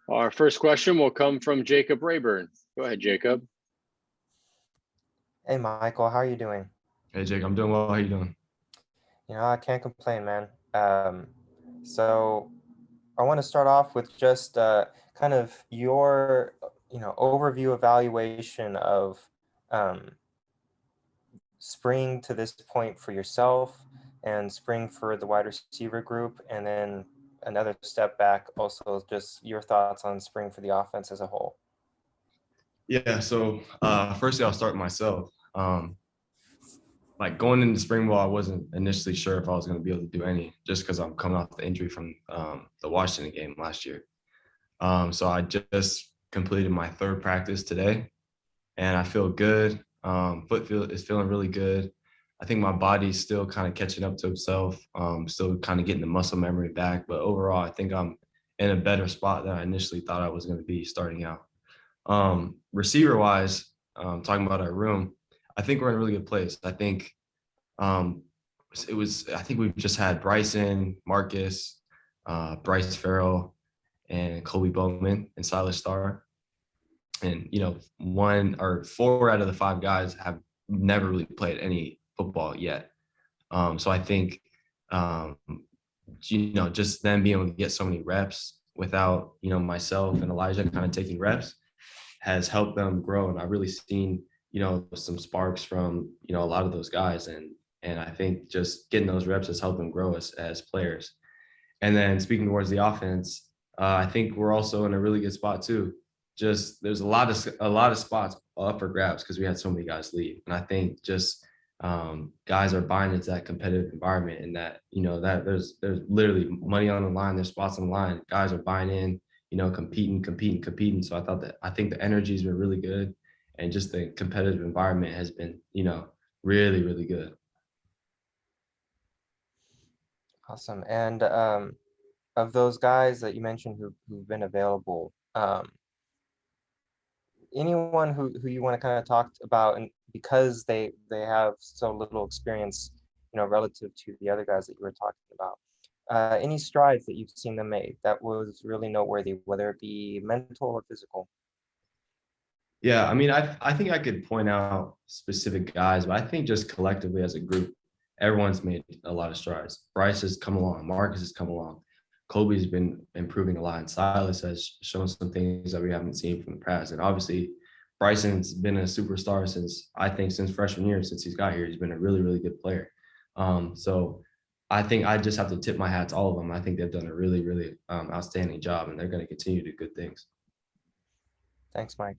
Our first question will come from Jacob Rayburn. Go ahead, Jacob. Hey Michael, how are you doing? Hey Jake, I'm doing well. How you doing? I can't complain, man. So I want to start off with just kind of your, overview evaluation of um, spring to this point for yourself and spring for the wide receiver group, and then another step back, also just your thoughts on spring for the offense as a whole. Yeah, so firstly, I'll start myself. Like going into spring ball, I wasn't initially sure if I was going to be able to do any, just because I'm coming off the injury from the Washington game last year. So I just completed my third practice today, and I feel good. Is feeling really good. I think my body's still kind of catching up to itself. Still kind of getting the muscle memory back, but overall, I think I'm in a better spot than I initially thought I was going to be starting out. Receiver wise, talking about our room, I think we're in a really good place. I think I think we've just had Bryson, Marcus, Bryce Farrell, and Kobe Bowman and Silas Starr. And, one or four out of the five guys have never really played any football yet. So I think, just them being able to get so many reps without, myself and Elijah kind of taking reps has helped them grow. And I've really seen, some sparks from, a lot of those guys. And I think just getting those reps has helped them grow as players. And then speaking towards the offense, I think we're also in a really good spot too. Just there's a lot of spots up for grabs because we had so many guys leave. And I think just guys are buying into that competitive environment, and that that there's literally money on the line, there's spots on the line. Guys are buying in, competing. So I think the energy's been really good, and just the competitive environment has been really, really good. Awesome. And of those guys that you mentioned who've been available, anyone who you want to kind of talk about, and because they have so little experience, relative to the other guys that you were talking about, any strides that you've seen them make that was really noteworthy, whether it be mental or physical? Yeah, I mean, I think I could point out specific guys, but I think just collectively as a group, everyone's made a lot of strides. Bryce has come along, Marcus has come along, Kobe's been improving a lot, and Silas has shown some things that we haven't seen from the past. And obviously, Bryson's been a superstar since freshman year, since he's got here. He's been a really, really good player. So I think I just have to tip my hat to all of them. I think they've done a really, really outstanding job, and they're going to continue to do good things. Thanks, Mike.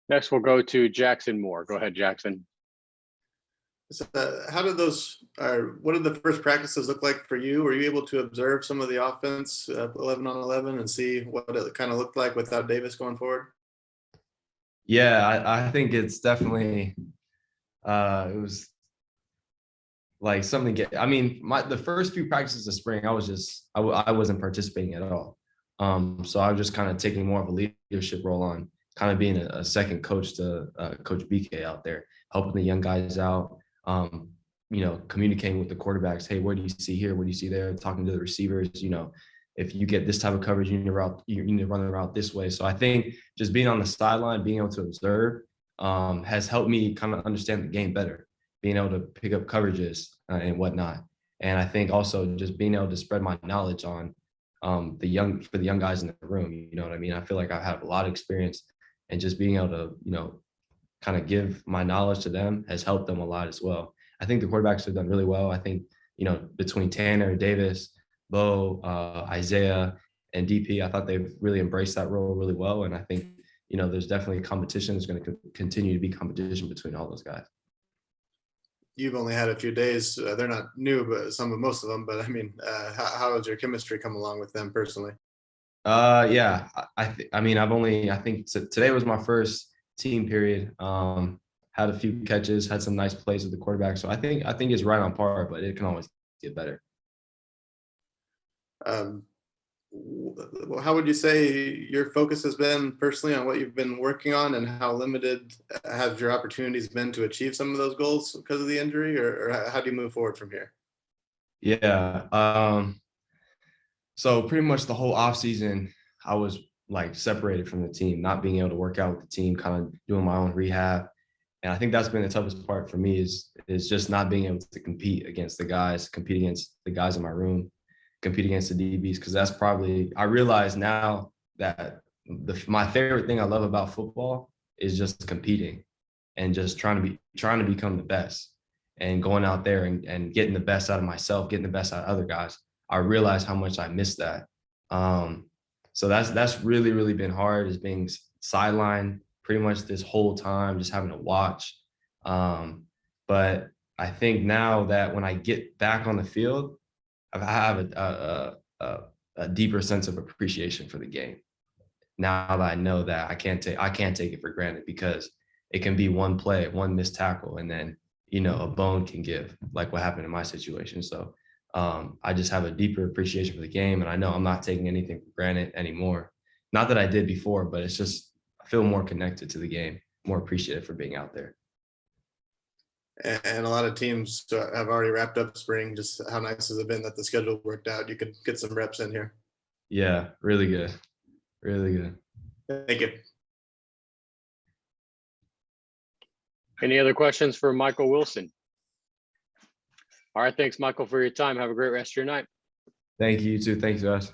Next, we'll go to Jackson Moore. Go ahead, Jackson. So, what did the first practices look like for you? Were you able to observe some of the offense 11 on 11 and see what it kind of looked like without Davis going forward? Yeah, I think it's definitely it was like something to get. I mean, the first few practices of spring, I wasn't participating at all. So I was just kind of taking more of a leadership role on kind of being a second coach to Coach BK out there, helping the young guys out. Communicating with the quarterbacks. Hey, what do you see here? What do you see there? Talking to the receivers. If you get this type of coverage, you need to run the route this way. So I think just being on the sideline, being able to observe, has helped me kind of understand the game better, being able to pick up coverages and whatnot. And I think also just being able to spread my knowledge on for the young guys in the room. You know what I mean? I feel like I have a lot of experience, and just being able to, kind of give my knowledge to them has helped them a lot as well. I think the quarterbacks have done really well. I think, between Tanner, Davis, Bo, Isaiah, and DP, I thought they've really embraced that role really well. And I think, there's definitely competition. There's going to continue to be competition between all those guys. You've only had a few days. They're not new, but most of them. But I mean, how has your chemistry come along with them personally? Yeah, I think today was my first team period. Had a few catches, had some nice plays with the quarterback. So I think it's right on par, but it can always get better. How would you say your focus has been personally on what you've been working on, and how limited have your opportunities been to achieve some of those goals because of the injury, or how do you move forward from here? Yeah. So pretty much the whole off season, I was like separated from the team, not being able to work out with the team, kind of doing my own rehab. And I think that's been the toughest part for me is just not being able to compete against the guys, compete against the guys in my room, compete against the DBs, because that's probably, I realize now that my favorite thing I love about football is just competing and just trying to become the best and going out there and getting the best out of myself, getting the best out of other guys. I realize how much I miss that. So that's really, really been hard, is being sidelined pretty much this whole time, just having to watch. But I think now that when I get back on the field, I have a deeper sense of appreciation for the game. Now that I know that I can't take it for granted, because it can be one play, one missed tackle, and then, you know, a bone can give, like what happened in my situation. So I just have a deeper appreciation for the game, and I know I'm not taking anything for granted anymore. Not that I did before, but it's just, I feel more connected to the game, more appreciative for being out there. And a lot of teams have already wrapped up spring. Just how nice has it been that the schedule worked out? You could get some reps in here. Yeah, really good. Really good. Thank you. Any other questions for Michael Wilson? All right, thanks, Michael, for your time. Have a great rest of your night. Thank you too. Thanks, guys.